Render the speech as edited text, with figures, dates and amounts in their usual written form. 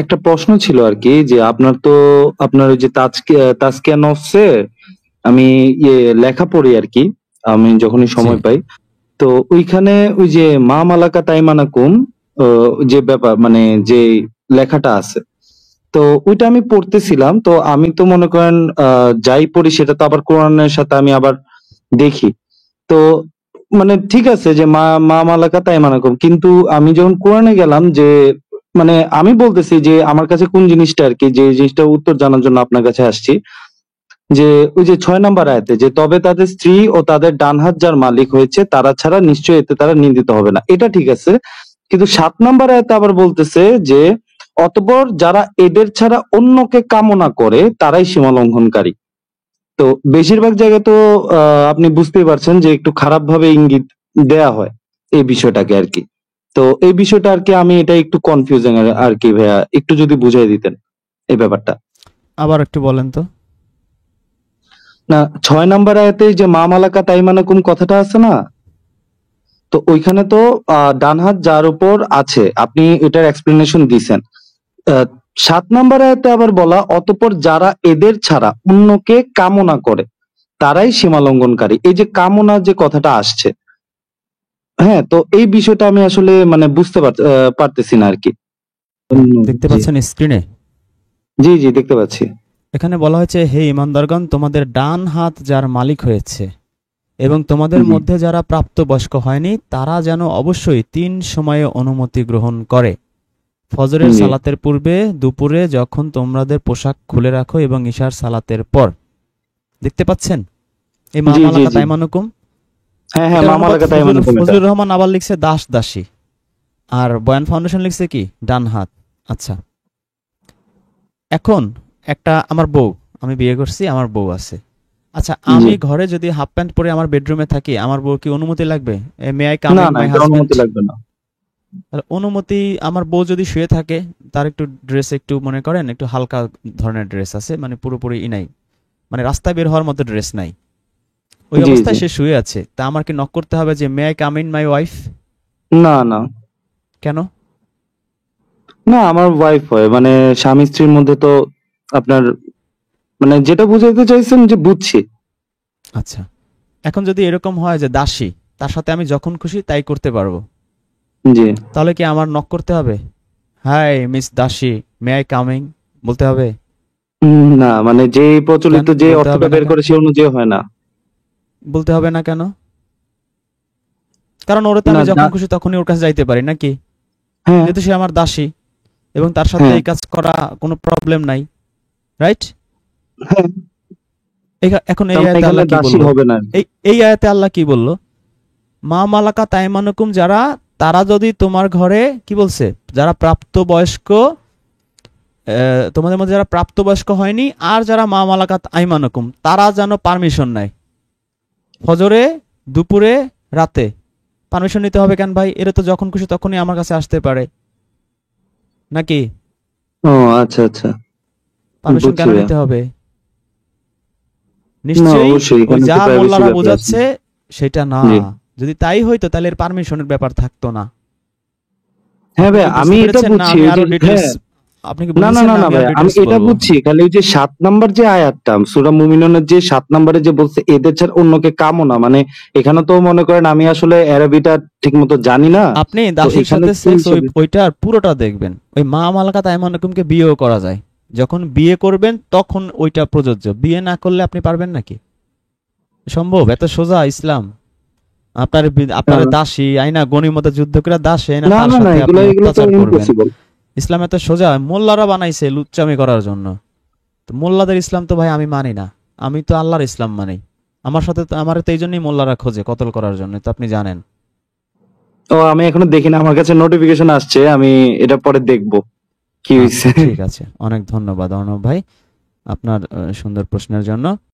একটা প্রশ্ন ছিল আরকি যে আপনার ওই যে তাজকিয়া নফসে আমি লেখা পড়ি আরকি। আমি যখনই জি। সময় পাই। তো ওইখানে ওই যে মা মালাকা তাইমানাকুম আ যে ব্যাপার মানে যে লেখাটা আছে। তো ওইটা আমি পড়তেছিলাম। তো আমি তো মনে করেন যাই পড়ি সেটা তো আবার কোরআনের সাথে আমি আবার দেখি। তো মানে ঠিক আছে যে মা মালাকা তাইমানাকুম। কিন্তু আমি যখন কোরআনে গেলাম যে মানে আমি বলতেছি যে আমার কাছে কোন জিনিসটা আরকি যে জিনিসটার উত্তর জানার জন্য আপনার কাছে আসছি। যে ওই যে ৬ নাম্বার আয়াতে যে তবে তাদের স্ত্রী ও তাদের ডান হাত যার মালিক হয়েছে তারা ছাড়া নিশ্চয়ই এতে তারা নিন্দিত হবে না। এটা ঠিক আছে। কিন্তু ৭ নাম্বার আয়াতে আবার বলতেছে যে অতঃপর যারা এদের ছাড়া অন্যকে কামনা করে তারাই সীমা লঙ্ঘনকারী। তো বেশিরভাগ জায়গায় তো আপনি বুঝতেই পারছেন যে একটু খারাপভাবে ইঙ্গিত দেয়া হয় এই বিষয়টাকে আরকি। তো এই বিষয়টা আরকি আমি এটা একটু কনফিউজিং আরকি ভাইয়া। একটু যদি বুঝাই দিতেন এই ব্যাপারটা। আবার একটু বলেন তো। না ৬ নাম্বার আয়াতে যে মা মালাকা তাইমানাকুম কথাটা আছে না? তো ওইখানে তো ডান হাত যার উপর আছে আপনি এটার এক্সপ্লেনেশন দিছেন। আ ৭ নাম্বার আয়াতে আবার বলা অতঃপর যারা এদের ছাড়া অন্যকে কামনা করে তারাই সীমা লঙ্ঘনকারী। এই যে কামনা যে কথাটা আসছে, হ্যাঁ? তো এই বিষয়টা আমি আসলে মানে বুঝতে পারতেছি না আরকি। দেখতে জি। পাচ্ছেন স্ক্রিনে? জি, দেখতে পাচ্ছি। এখানে বলা হয়েছে, হে ঈমানদারগণ, তোমাদের ডান হাত যার মালিক হয়েছে এবং তোমাদের জি, মধ্যে যারা প্রাপ্তবয়স্ক হয়নি তারা যেন অবশ্যই ৩ সময়ে অনুমতি গ্রহণ করে। ফজরের জি। সালাতের পূর্বে, দুপুরে যখন তোমাদের পোশাক খুলে রাখো এবং ঈশার সালাতের পর। দেখতে পাচ্ছেন? এই মা মালাকা জি। তাইমানুকুম। হ্যাঁ, এটার মা অনুবাদ মালাকা তাইমানাকুম এটা। ফজলুর রহমান আবার লিখছে দাস দাসী, আর বয়ান ফাউন্ডেশন লিখছে কি ডান হাত। আচ্ছা, এখন আমার বউ, আমি বিয়ে করছি, আমার বউ আছে। আচ্ছা, জি। আমি ঘরে যদি হাফ প্যান্ট পরে আমার বেডরুমে থাকি, আমার বউ কি অনুমতি লাগবে? মে আই কাম না, ইন না মাই এটার হাজবেন্ড? অনুমতি লাগবে না। তাহলে অনুমতি, আমার বউ যদি শুয়ে থাকে, তার একটু ড্রেস, একটু মনে করেন একটু হালকা ধরনের ড্রেস আছে, মানে পুরোপুরি নাই, মানে রাস্তায় বের হওয়ার মতো ড্রেস নাই, ওই জি। অবস্থায় সে শুয়ে আছে, তা আমার কি নক করতে হবে যে may I come in my wife? না। কেন? না আমার ওয়াইফ হয়। মানে স্বামী-স্ত্রীর মধ্যে তো আপনার মানে যেটা বুঝাইতে চাইছেন যে বুঝছি। আচ্ছা, এখন যদি এরকম হয় যে দাসী, তার সাথে আমি যখন খুশি তাই করতে পারবো, জি। তাহলে কি আমার নক করতে হবে? হাই মিস দাসী, মে আই কামিং বলতে হবে? না মানে যে কেন প্রচলিত যে বলতে হবে অর্থটা না বের কেন? করে সে অনুযায়ী হয় না। বলতে হবে না কেন? কারণ ওরে তো না আমি যখন খুশি তখনই ওর কাছে যাইতে পারি নাকি? হ্যাঁ, যেহেতু সে আমার দাসী এবং তার সাথে হ্যাঁ, এই কাজ করা কোনো প্রবলেম নাই, রাইট? হ্যাঁ। এখন এই তার মানে আয়াতে এখানে আল্লাহ কি দাসী বললো? হবে না আরকি। এই আয়াতে আল্লাহ কি বললো? মা মালাকা তাইমানুকুম, যারা, তারা যদি তোমার ঘরে, কি বলছে, যারা প্রাপ্তবয়স্ক, তোমাদের মধ্যে যারা প্রাপ্তবয়স্ক হয়নি আর যারা মা মালাকাত আইমানুকুম, তারা যেন পারমিশন নেয় ফজরে, দুপুরে, রাতে। পারমিশন নিতে হবে কেন ভাই? এরা তো যখন খুশি তখনই আমার কাছে আসতে পারে নাকি? ও আচ্ছা। পারমিশন বুঝছি কেন ভাইয়া। নিতে হবে? না নিশ্চয়ই অবশ্যই ওই এখানে যা তো প্রাইভেসি মোল্লারা ব্যাপার আছে। বোঝাচ্ছে সেটা না। জি। যদি তাই হইতো তাহলে এর পারমিশনের ব্যাপার থাকতো না। হ্যাঁ আপনি ভাইয়া কি আমি বুঝতে এটা পেরেছেন, না বুঝছি আমি ওই যে আরো ডিটেলস? হ্যাঁ। আপনি কি না, না, বুঝেছেন, না, না না আমি আরো ভাইয়া। আমি ডিটেলস এটা বলবো? বুঝছি। খালি ওই যে ৭ নাম্বার যে আয়াতটা সূরা মুমিনুনের যে ৭ নাম্বারে যে বলছে এদের ছাড়া অন্যকে কামনা মানে এখানে তো মনে করেন আমি আসলে আরবিটা ঠিকমতো জানি না। আপনি তো দাসীর এখানে সাথে কি সেক্স হিসেবে ওইটার পুরোটা দেখবেন। ওই মা মালাকাত আইমানুকুমকে বিয়েও করা যায়। যখন বিয়ে করবেন তখন ওইটা প্রযোজ্য। বিয়ে না করলে আপনি পারবেন নাকি? সম্ভব? এত সোজা ইসলাম? আপনার আ দাসী আইনা গনিমতে যুদ্ধ করে দাসী আইনা তার না সাথে এগুলো আপনি এগুলো তো অত্যাচার করবেন। ইম্পসিবল। ইসলাম এত সোজা? মোল্লারা বানাইছে লুচ্চামি করার জন্য। তো মোল্লাদের ইসলাম তো ভাই আমি মানি না। আমি তো আল্লাহর ইসলাম মানি। আমার তো এই জন্যই মোল্লারা খোঁজে কতল করার জন্য, তো আপনি জানেন। ও আমি এখনো দেখি না। আমার কাছে নোটিফিকেশন আসছে। আমি এটা পরে দেখব। কি হইছে। আচ্ছা, ঠিক আছে। অনেক ধন্যবাদ অর্ণব ভাই আপনার সুন্দর প্রশ্নের জন্য।